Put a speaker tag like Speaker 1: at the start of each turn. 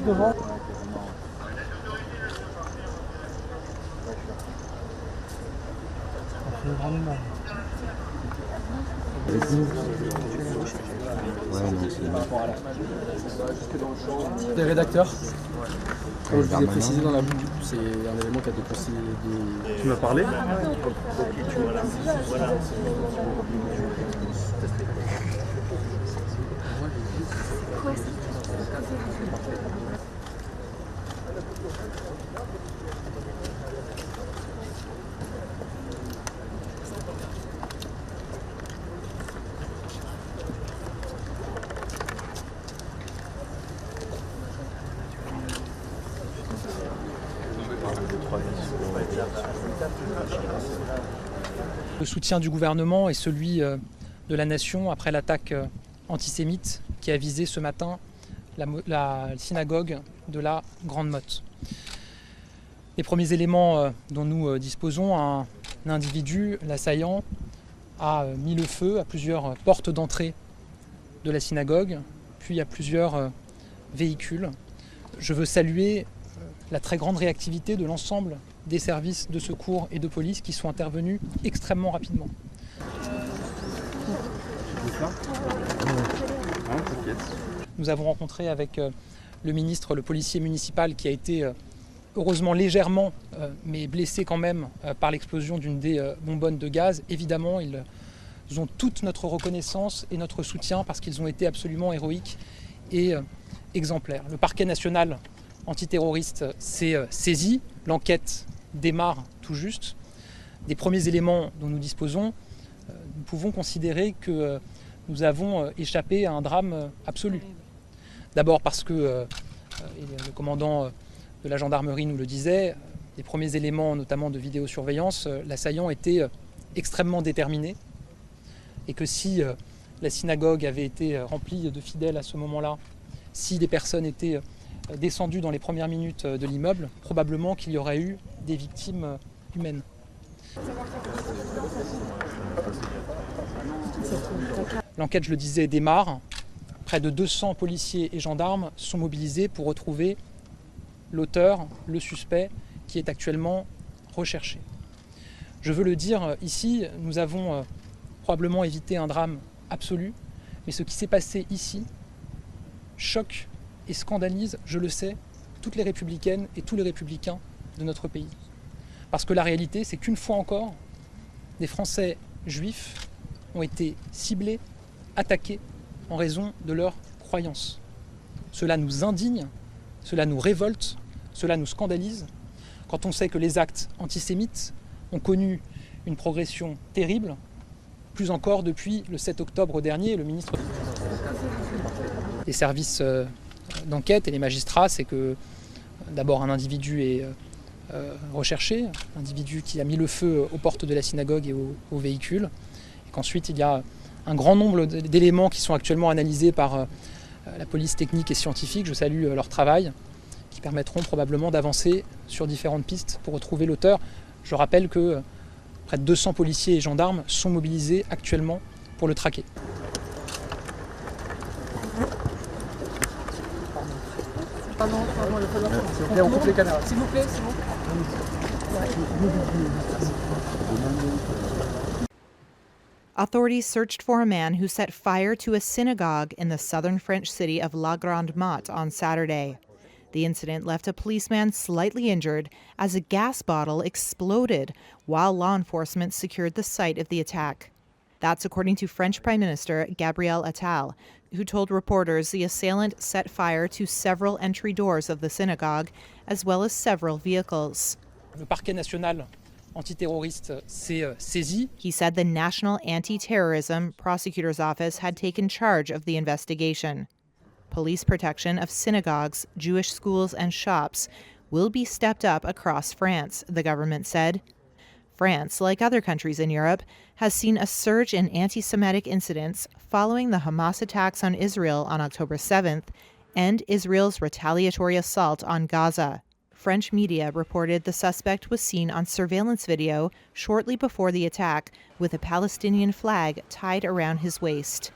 Speaker 1: devant. Ça fait vraiment mal. Des rédacteurs, comme je vous ai précisé dans la boucle, c'est un élément qui a dépossédé des...
Speaker 2: Tu m'as parlé?
Speaker 3: Le soutien du gouvernement est celui de la nation après l'attaque antisémite qui a visé ce matin la synagogue de la Grande Motte. Les premiers éléments dont nous disposons, un individu, l'assaillant, a mis le feu à plusieurs portes d'entrée de la synagogue, puis à plusieurs véhicules. Je veux saluer la très grande réactivité de l'ensemble des services de secours et de police qui sont intervenus extrêmement rapidement. Nous avons rencontré avec le ministre, le policier municipal qui a été heureusement légèrement, mais blessé quand même par l'explosion d'une des bonbonnes de gaz. Évidemment, ils ont toute notre reconnaissance et notre soutien parce qu'ils ont été absolument héroïques et exemplaires. Le parquet national antiterroriste s'est saisi, l'enquête démarre tout juste. Des premiers éléments dont nous disposons, nous pouvons considérer que nous avons échappé à un drame absolu. D'abord parce que, le commandant de la gendarmerie nous le disait, les premiers éléments, notamment de vidéosurveillance, l'assaillant était extrêmement déterminé et que si la synagogue avait été remplie de fidèles à ce moment-là, si des personnes étaient descendues dans les premières minutes de l'immeuble, probablement qu'il y aurait eu des victimes humaines. L'enquête, je le disais, démarre. Près de 200 policiers et gendarmes sont mobilisés pour retrouver l'auteur, le suspect, qui est actuellement recherché. Je veux le dire ici, nous avons probablement évité un drame absolu, mais ce qui s'est passé ici choque et scandalise, je le sais, toutes les républicaines et tous les républicains de notre pays. Parce que la réalité, c'est qu'une fois encore, des Français juifs ont été ciblés, attaqués en raison de leurs croyances. Cela nous indigne, cela nous révolte, cela nous scandalise, quand on sait que les actes antisémites ont connu une progression terrible, plus encore depuis le 7 octobre dernier, le ministre des services d'enquête et les magistrats, c'est que d'abord un individu est recherché, un individu qui a mis le feu aux portes de la synagogue et aux véhicules, et qu'ensuite il y a un grand nombre d'éléments qui sont actuellement analysés par la police technique et scientifique. Je salue leur travail, qui permettront probablement d'avancer sur différentes pistes pour retrouver l'auteur. Je rappelle que près de 200 policiers et gendarmes sont mobilisés actuellement pour le traquer.
Speaker 1: Pardon, s'il vous plaît, on coupe les caméras. S'il vous plaît, c'est bon.
Speaker 4: Authorities searched for a man who set fire to a synagogue in the southern French city of La Grande Motte on Saturday. The incident left a policeman slightly injured as a gas bottle exploded while law enforcement secured the site of the attack. That's according to French Prime Minister Gabriel Attal, who told reporters the assailant set fire to several entry doors of the synagogue, as well as several vehicles.
Speaker 3: Le parquet national antiterroriste s'est saisi.
Speaker 4: He said the National Anti-Terrorism Prosecutor's Office had taken charge of the investigation. Police protection of synagogues, Jewish schools, and shops will be stepped up across France, the government said. France, like other countries in Europe, has seen a surge in anti-Semitic incidents following the Hamas attacks on Israel on October 7th and Israel's retaliatory assault on Gaza. French media reported the suspect was seen on surveillance video shortly before the attack with a Palestinian flag tied around his waist.